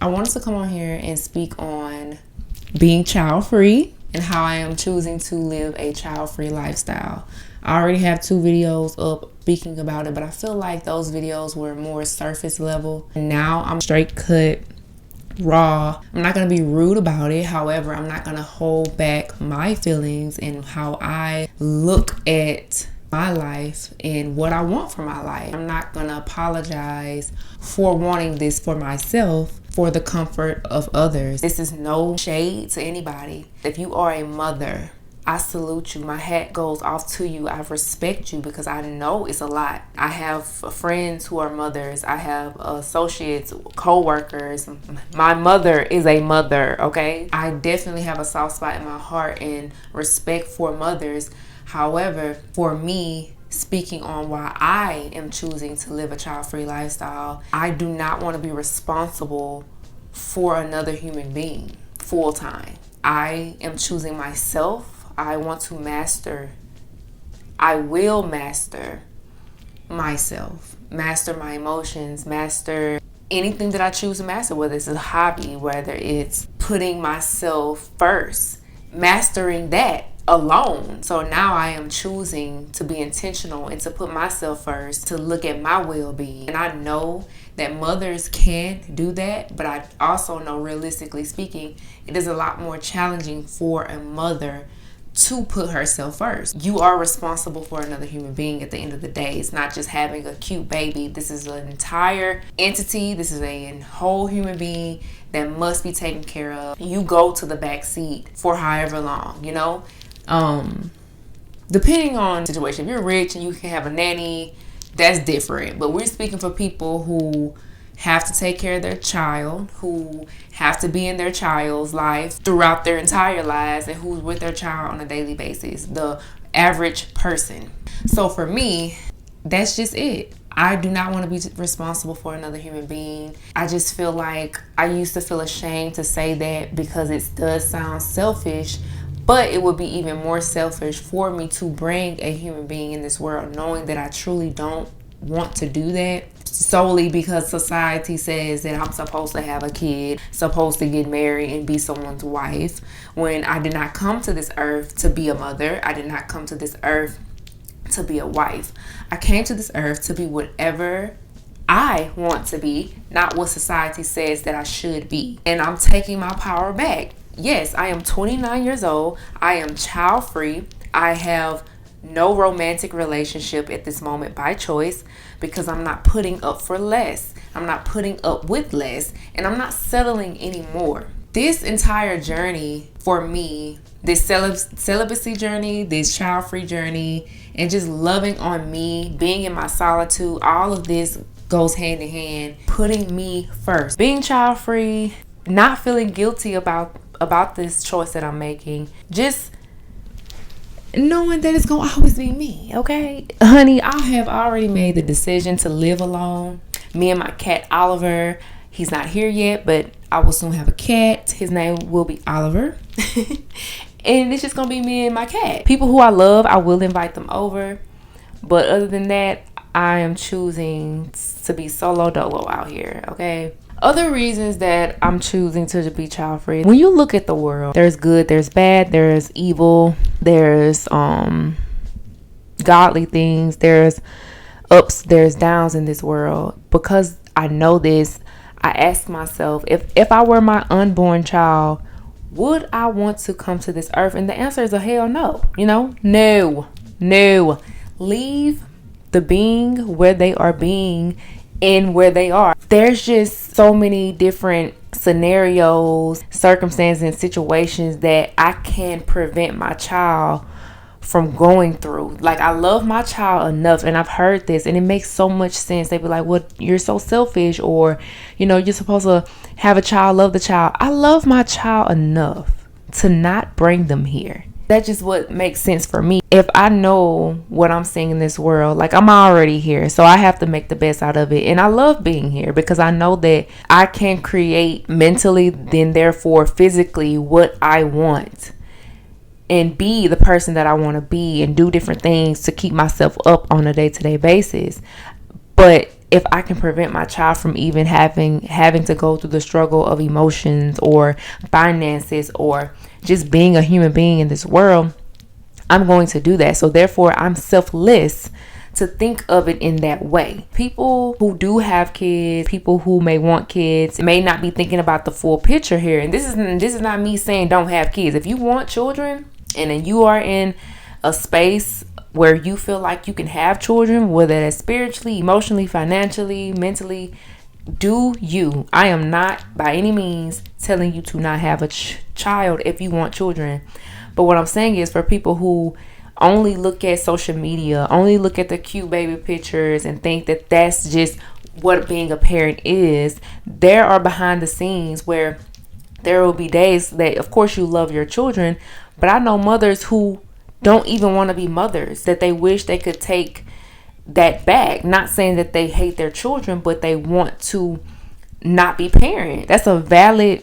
I wanted to come on here and speak on being child-free and how I am choosing to live a child-free lifestyle. I already have 2 videos up speaking about it, but I feel like those videos were more surface level. Now I'm straight cut, raw. I'm not going to be rude about it. However, I'm not going to hold back my feelings and how I look at my life and what I want for my life. I'm not going to apologize for wanting this for myself for the comfort of others. This is no shade to anybody. If you are a mother, I salute you. My hat goes off to you. I respect you because I know it's a lot. I have friends who are mothers. I have associates, co-workers. My mother is a mother, okay? I definitely have a soft spot in my heart and respect for mothers. However, for me, speaking on why I am choosing to live a child-free lifestyle, I do not want to be responsible for another human being full time. I am choosing myself. I want to master. I will master myself, master my emotions, master anything that I choose to master, whether it's a hobby, whether it's putting myself first, mastering that alone. So now I am choosing to be intentional and to put myself first, to look at my well-being. And I know that mothers can do that, but I also know, realistically speaking, it is a lot more challenging for a mother to put herself first. You are responsible for another human being at the end of the day. It's not just having a cute baby. This is an entire entity. This is a whole human being that must be taken care of. You go to the back seat for however long, you know? Depending on the situation. If you're rich and you can have a nanny, that's different. But we're speaking for people who have to take care of their child, who have to be in their child's life throughout their entire lives, and who's with their child on a daily basis, the average person. So for me, that's just it. I do not want to be responsible for another human being. I just feel like I used to feel ashamed to say that because it does sound selfish, but it would be even more selfish for me to bring a human being in this world knowing that I truly don't want to do that, solely because society says that I'm supposed to have a kid, supposed to get married and be someone's wife, when I did not come to this earth to be a mother. I did not come to this earth to be a wife. I came to this earth to be whatever I want to be, not what society says that I should be. And I'm taking my power back. Yes, I am 29 years old. I am child free. I have no romantic relationship at this moment by choice because I'm not putting up for less. I'm not putting up with less, and I'm not settling anymore. This entire journey for me, this celibacy journey, this child-free journey, and just loving on me, being in my solitude, all of this goes hand in hand, putting me first. Being child-free, not feeling guilty about this choice that I'm making, just knowing that it's gonna always be me, okay? Honey, I have already made the decision to live alone. Me and my cat Oliver, he's not here yet, but I will soon have a cat. His name will be Oliver. And it's just gonna be me and my cat. People who I love, I will invite them over. But other than that, I am choosing to be solo dolo out here, okay? Other reasons that I'm choosing to be child free. When you look at the world, there's good, there's bad, there's evil, there's godly things, there's ups, there's downs in this world. Because I know this, I ask myself, if I were my unborn child, would I want to come to this earth? And the answer is a hell no. You know, no. Leave the being where they are being and where they are. There's just so many different scenarios, circumstances, and situations that I can prevent my child from going through. Like, I love my child enough, and I've heard this and it makes so much sense. They be like, well, you're so selfish, or, you know, you're supposed to have a child, love the child. I love my child enough to not bring them here. That's just what makes sense for me. If I know what I'm seeing in this world, like, I'm already here, so I have to make the best out of it. And I love being here because I know that I can create mentally, then therefore physically, what I want, and be the person that I want to be, and do different things to keep myself up on a day-to-day basis. But if I can prevent my child from even having to go through the struggle of emotions or finances or just being a human being in this world, I'm going to do that. So therefore, I'm selfless to think of it in that way. People who do have kids, people who may want kids, may not be thinking about the full picture here. And this is not me saying don't have kids. If you want children and then you are in a space where you feel like you can have children, whether that's spiritually, emotionally, financially, mentally, do you. I am not by any means telling you to not have a child if you want children. But what I'm saying is, for people who only look at social media, only look at the cute baby pictures and think that that's just what being a parent is, there are behind the scenes where there will be days that, of course, you love your children, but I know mothers who don't even want to be mothers, that they wish they could take that back. Not saying that they hate their children, but they want to not be parent. That's a valid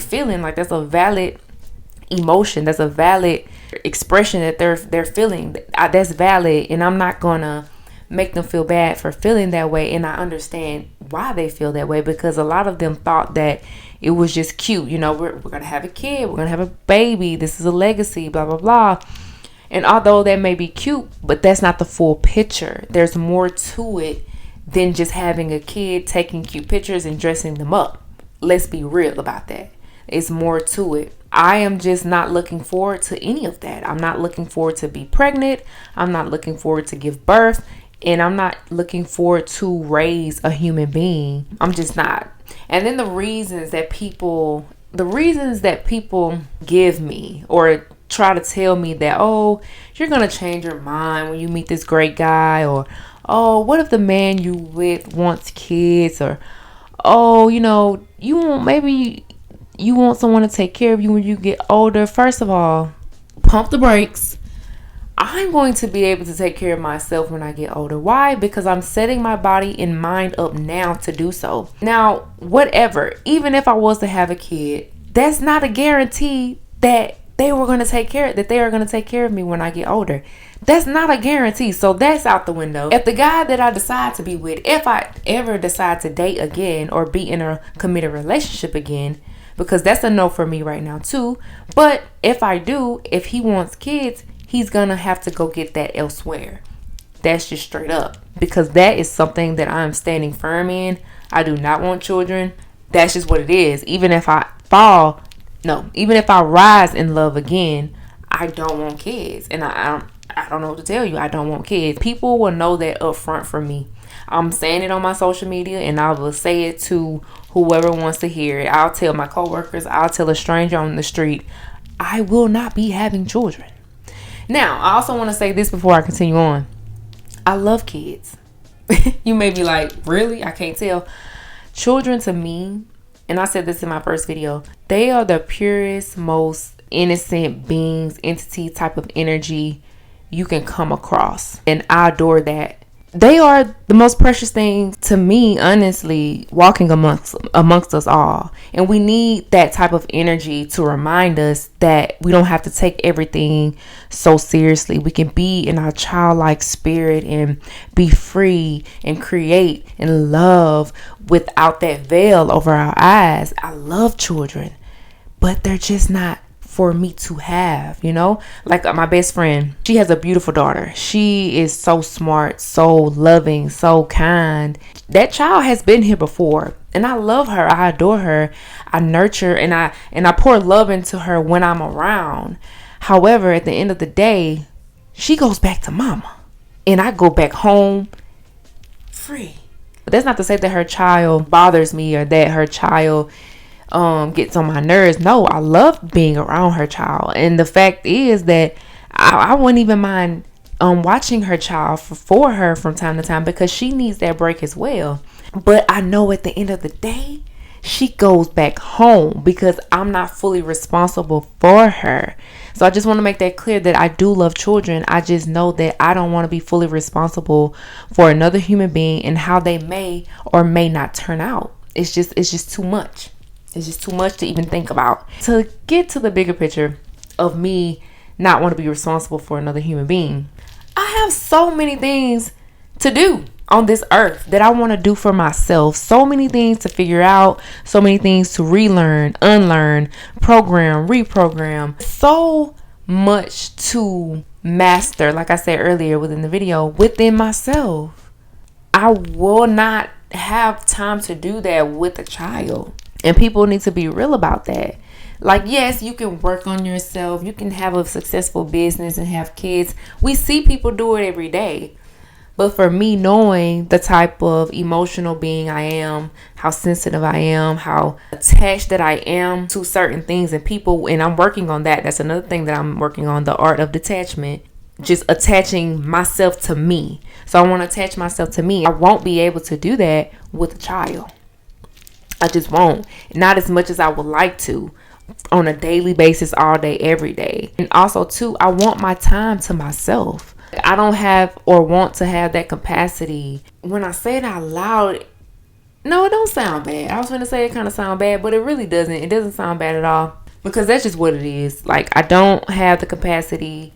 feeling. Like, that's a valid emotion. That's a valid expression that they're feeling. That's valid, and I'm not gonna make them feel bad for feeling that way. And I understand why they feel that way, because a lot of them thought that it was just cute. You know, we're gonna have a kid, we're gonna have a baby, this is a legacy, blah blah blah. And although that may be cute, but that's not the full picture. There's more to it than just having a kid, taking cute pictures and dressing them up. Let's be real about that. It's more to it. I am just not looking forward to any of that. I'm not looking forward to be pregnant. I'm not looking forward to give birth. And I'm not looking forward to raise a human being. I'm just not. And then the reasons that people give me or try to tell me that, oh, you're going to change your mind when you meet this great guy, or, oh, what if the man you with wants kids, or, oh, you know, you want someone to take care of you when you get older. First of all, pump the brakes. I'm going to be able to take care of myself when I get older. Why? Because I'm setting my body and mind up now to do so. Now, whatever, even if I was to have a kid, that's not a guarantee that they are going to take care of me when I get older. That's not a guarantee. So that's out the window. If the guy that I decide to be with, if I ever decide to date again or be in a committed relationship again, because that's a no for me right now too. But if I do, if he wants kids, he's gonna have to go get that elsewhere. That's just straight up, because that is something that I'm standing firm in. I do not want children. That's just what it is. Even if I rise in love again, I don't want kids. And I don't know what to tell you. I don't want kids. People will know that up front from me. I'm saying it on my social media, and I will say it to whoever wants to hear it. I'll tell my coworkers, I'll tell a stranger on the street, I will not be having children. Now, I also want to say this before I continue on. I love kids. You may be like, really? I can't tell. Children to me, and I said this in my first video, they are the purest, most innocent beings, entity, type of energy you can come across. And I adore that. They are the most precious thing to me, honestly, walking amongst us all. And we need that type of energy to remind us that we don't have to take everything so seriously. We can be in our childlike spirit and be free and create and love without that veil over our eyes. I love children, but they're just not for me to have, you know. Like my best friend, she has a beautiful daughter. She is so smart, so loving, so kind. That child has been here before, and I love her. I adore her. I nurture and I pour love into her when I'm around. However, at the end of the day, she goes back to mama, and I go back home free. But that's not to say that her child bothers me or that her child gets on my nerves. No, I love being around her child, and the fact is that I wouldn't even mind watching her child for her from time to time, because she needs that break as well. But I know at the end of the day, she goes back home because I'm not fully responsible for her. So I just want to make that clear that I do love children. I just know that I don't want to be fully responsible for another human being and how they may or may not turn out. It's just too much. It's just too much to even think about. To get to the bigger picture of me not want to be responsible for another human being, I have so many things to do. on this earth that I want to do for myself. So many things to figure out, so many things to relearn, unlearn, program, reprogram. So much to master, like I said earlier within the video, within myself. I will not have time to do that with a child. And people need to be real about that. Like, yes, you can work on yourself. You can have a successful business and have kids. We see people do it every day. But for me, knowing the type of emotional being I am, how sensitive I am, how attached that I am to certain things and people, and I'm working on that. That's another thing that I'm working on, the art of detachment. Just attaching myself to me. So I want to attach myself to me. I won't be able to do that with a child. I just won't. Not as much as I would like to, on a daily basis, all day, every day. And also, too, I want my time to myself. I don't have or want to have that capacity. When I say it out loud, no, it don't sound bad. I was going to say it kind of sound bad, but it really doesn't. It doesn't sound bad at all, because that's just what it is. Like, I don't have the capacity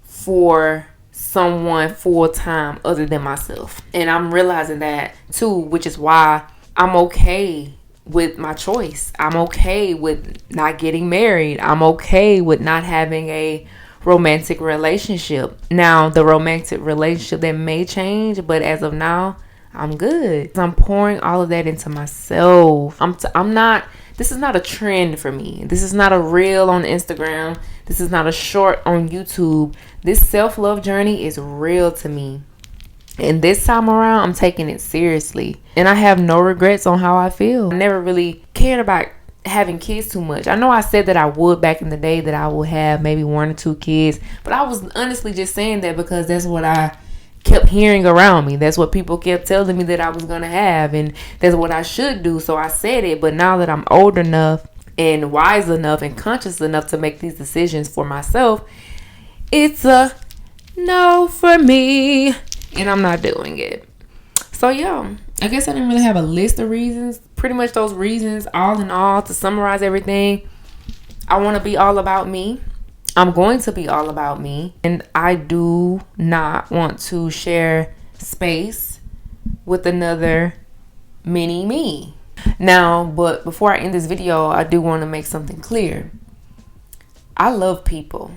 for someone full time other than myself. And I'm realizing that too, which is why I'm okay with my choice. I'm okay with not getting married. I'm okay with not having a romantic relationship. Now, the romantic relationship, that may change, but as of now, I'm good. I'm pouring all of that into myself. This is not a trend for me. This is not a reel on Instagram. This is not a short on YouTube. This self-love journey is real to me. And this time around, I'm taking it seriously. And I have no regrets on how I feel. I never really cared about having kids too much. I know I said that I would back in the day, that I would have maybe 1 or 2 kids. But I was honestly just saying that because that's what I kept hearing around me. That's what people kept telling me that I was going to have. And that's what I should do. So I said it. But now that I'm old enough and wise enough and conscious enough to make these decisions for myself, it's a no for me. And I'm not doing it. So yeah, I guess I didn't really have a list of reasons. Pretty much those reasons, all in all, to summarize everything, I want to be all about me. I'm going to be all about me. And I do not want to share space with another mini me. Now, but before I end this video, I do want to make something clear. I love people.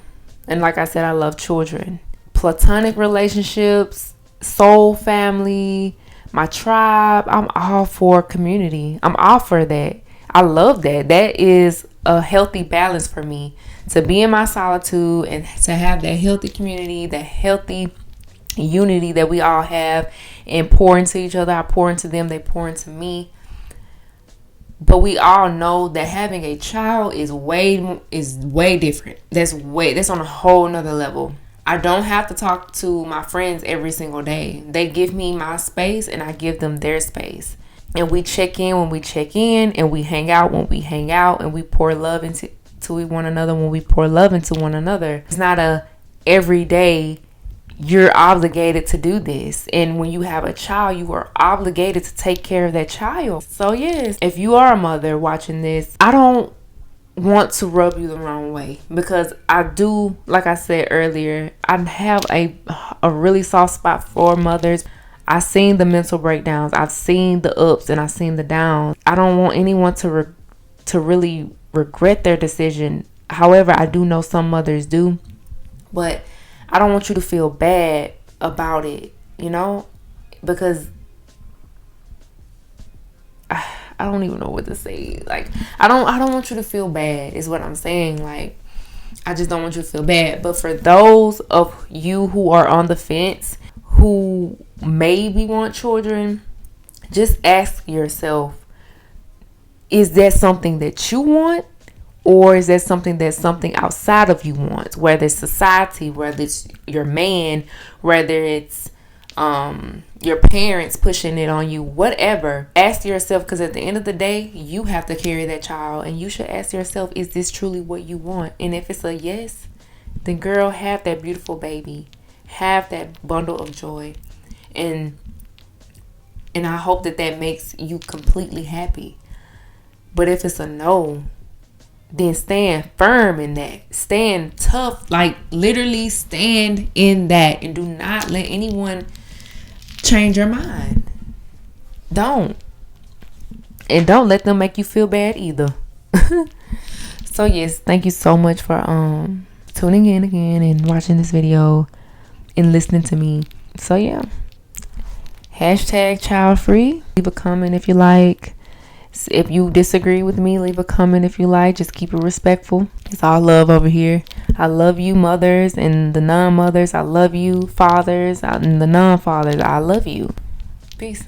And like I said, I love children. Platonic relationships, soul family, my tribe, I'm all for community. I'm all for that. I love that. That is a healthy balance for me, to be in my solitude and to have that healthy community, that healthy unity that we all have, and pour into each other. I pour into them, they pour into me. But we all know that having a child is way different. That's on a whole nother level. I don't have to talk to my friends every single day. They give me my space and I give them their space. And we check in when we check in, and we hang out when we hang out, and we pour love into one another when we pour love into one another. It's not a every day you're obligated to do this. And when you have a child, you are obligated to take care of that child. So yes, if you are a mother watching this, I don't want to rub you the wrong way, because I do, like I said earlier, I have a really soft spot for mothers. I've seen the mental breakdowns, I've seen the ups, and I've seen the downs. I don't want anyone to really regret their decision. However, I do know some mothers do, but I don't want you to feel bad about it, because I don't even know what to say. Like, I don't want you to feel bad is what I'm saying. Like, I just don't want you to feel bad. But for those of you who are on the fence, who maybe want children, just ask yourself, is that something that you want? Or is that something outside of you wants? Whether it's society, whether it's your man, whether it's your parents pushing it on you, whatever. Ask yourself, because at the end of the day, you have to carry that child, and you should ask yourself, is this truly what you want? And if it's a yes, then girl, have that beautiful baby, have that bundle of joy, and I hope that makes you completely happy. But if it's a no, then stand firm in that. Stand tough, like literally stand in that, and do not let anyone change your mind. Don't. And don't let them make you feel bad either. So yes, thank you so much for tuning in again and watching this video and listening to me. So yeah, hashtag child free. Leave a comment if you like. If you disagree with me, leave a comment if you like. Just keep it respectful. It's all love over here. I love you mothers and the non-mothers. I love you fathers and the non-fathers. I love you. Peace.